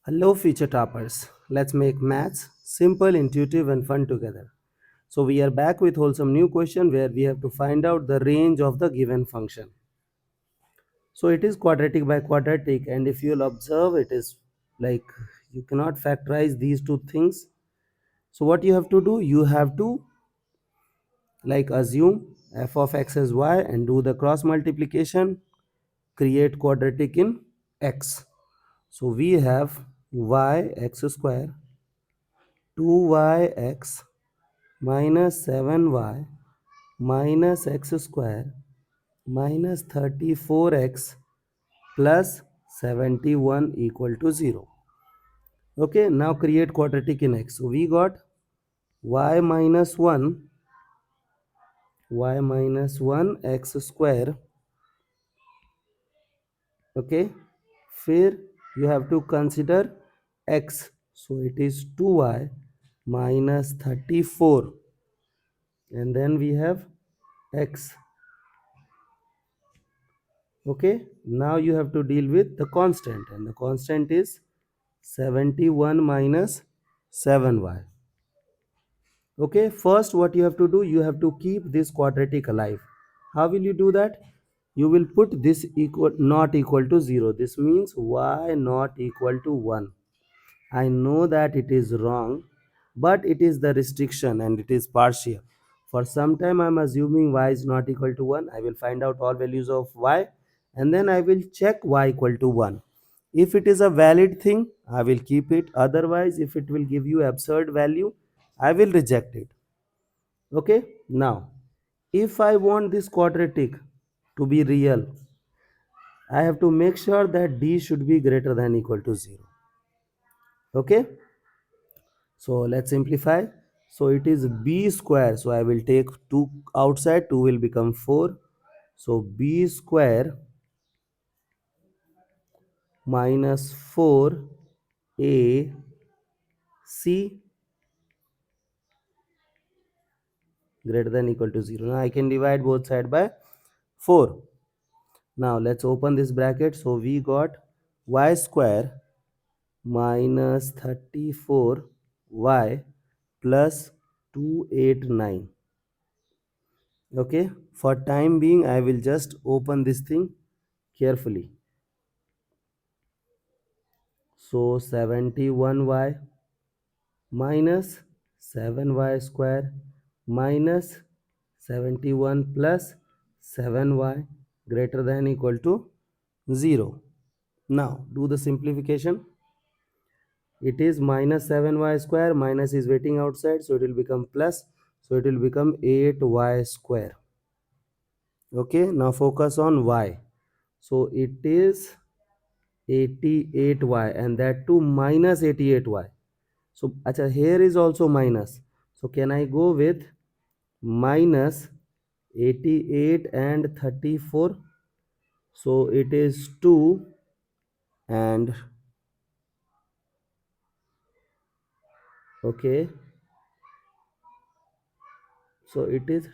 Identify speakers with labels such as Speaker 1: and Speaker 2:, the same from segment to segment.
Speaker 1: Hello, future toppers. Let's make maths simple, intuitive, and fun together. So, we are back with wholesome new question where we have to find out the range of the given function. So, it is quadratic by quadratic, and if you'll observe, it is like you cannot factorize these two things. So, what you have to do, you have to assume f of x as y and do the cross multiplication, create quadratic in x. So, we have y x square 2yx minus 7y minus x square minus 34x plus 71 equal to 0. Okay, now create quadratic in x. So we got y minus 1 x square. Okay, फिर you have to consider x. So it is 2y minus 34 and then we have x. Okay, now you have to deal with the constant and the constant is 71 minus 7y. Okay, first what you have to do, you have to keep this quadratic alive. How will you do that? You will put this equal not equal to 0. This means y not equal to 1. I know that it is wrong, but it is the restriction and it is partial. For some time I am assuming y is not equal to 1. I will find out all values of y and then I will check y equal to 1. If it is a valid thing, I will keep it. Otherwise, if it will give you absurd value, I will reject it. Okay, now if I want this quadratic to be real, I have to make sure that d should be greater than equal to 0. Okay, so let's simplify. So it is b square, so I will take 2 outside, 2 will become 4. So b square minus 4 ac greater than equal to 0. Now I can divide both sides by 4. Now let's open this bracket. So we got y square minus 34y plus 289. Okay, for time being I will just open this thing carefully. So 71y minus 7y square minus 71 plus 7y greater than equal to 0. Now do the simplification. It is minus 7y square, minus is waiting outside, so it will become plus, so it will become 8y square. Okay, now focus on y. So it is 88y and that too minus 88y. So acha, here is also minus. So can I go with minus 88 and 34? So it is 2 and okay. So it is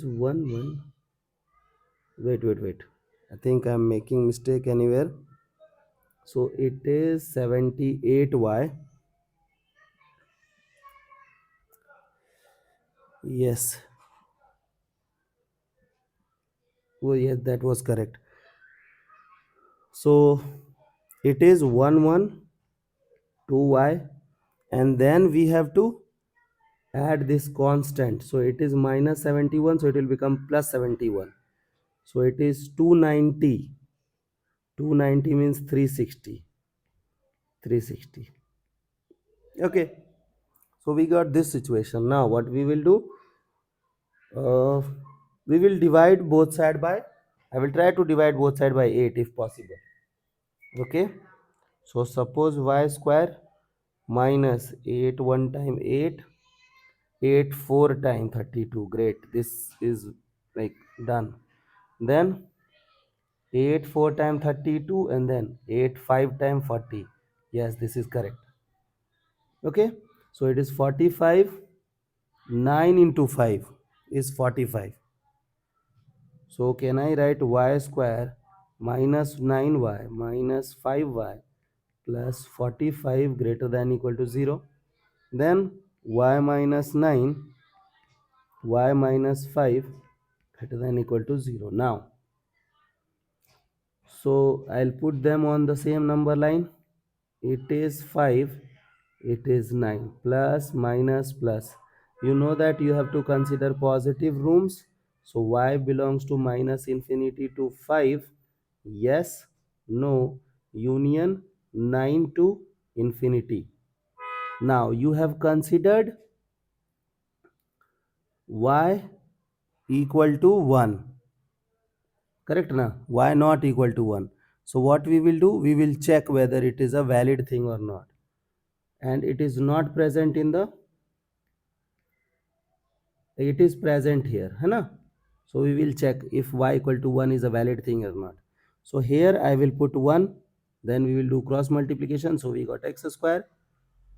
Speaker 1: 1. Wait. I think I'm making mistake anywhere. So it is 78y. Yes. Oh yes, that was correct. So it is 2y and then we have to add this constant. So it is minus 71, so it will become plus 71. So it is 290. 290 means 360. Okay, so we got this situation. Now what we will do, we will divide both side by, I will try to divide both side by 8 if possible. Okay, so suppose y square minus 8 1 time 8, 8 4 time 32. Great, this is like done. Then 8 4 time 32 and then 8 5 time 40. Yes, this is correct. Okay, so it is 45. 9 into 5 is 45. So can I write y square minus 9y minus 5y plus 45 greater than equal to 0. Then y minus 9, y minus 5 greater than equal to 0. Now, so I'll put them on the same number line. It is 5, it is 9, plus minus plus. You know that you have to consider positive rooms. So y belongs to minus infinity to 5. Yes, no, union 9 to infinity. Now you have considered y equal to 1. Correct na? Y not equal to 1. So what we will do? We will check whether it is a valid thing or not. And it is not present in the, it is present here, है ना? So we will check if y equal to 1 is a valid thing or not. So here I will put 1, then we will do cross multiplication. So we got x square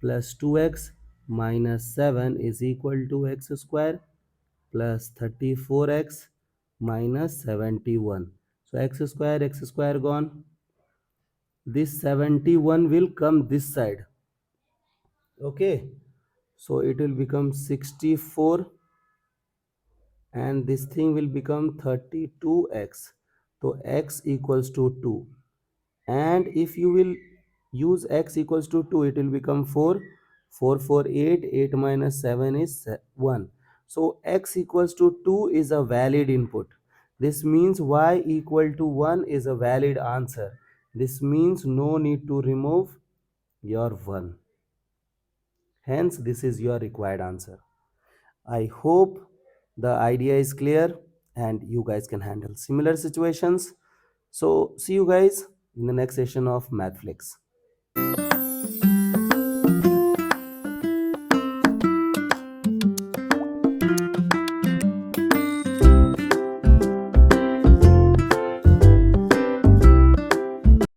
Speaker 1: plus 2x minus 7 is equal to x square plus 34x minus 71. So x square gone. This 71 will come this side. Okay, so it will become 64 and this thing will become 32x. So x equals to 2, and if you will use x equals to 2, it will become 4. 4 4 8, 8 minus 7 is 1. So x equals to 2 is a valid input. This means y equal to 1 is a valid answer. This means no need to remove your 1. Hence this is your required answer. I hope the idea is clear and you guys can handle similar situations. So see you guys in the next session of Mathflix.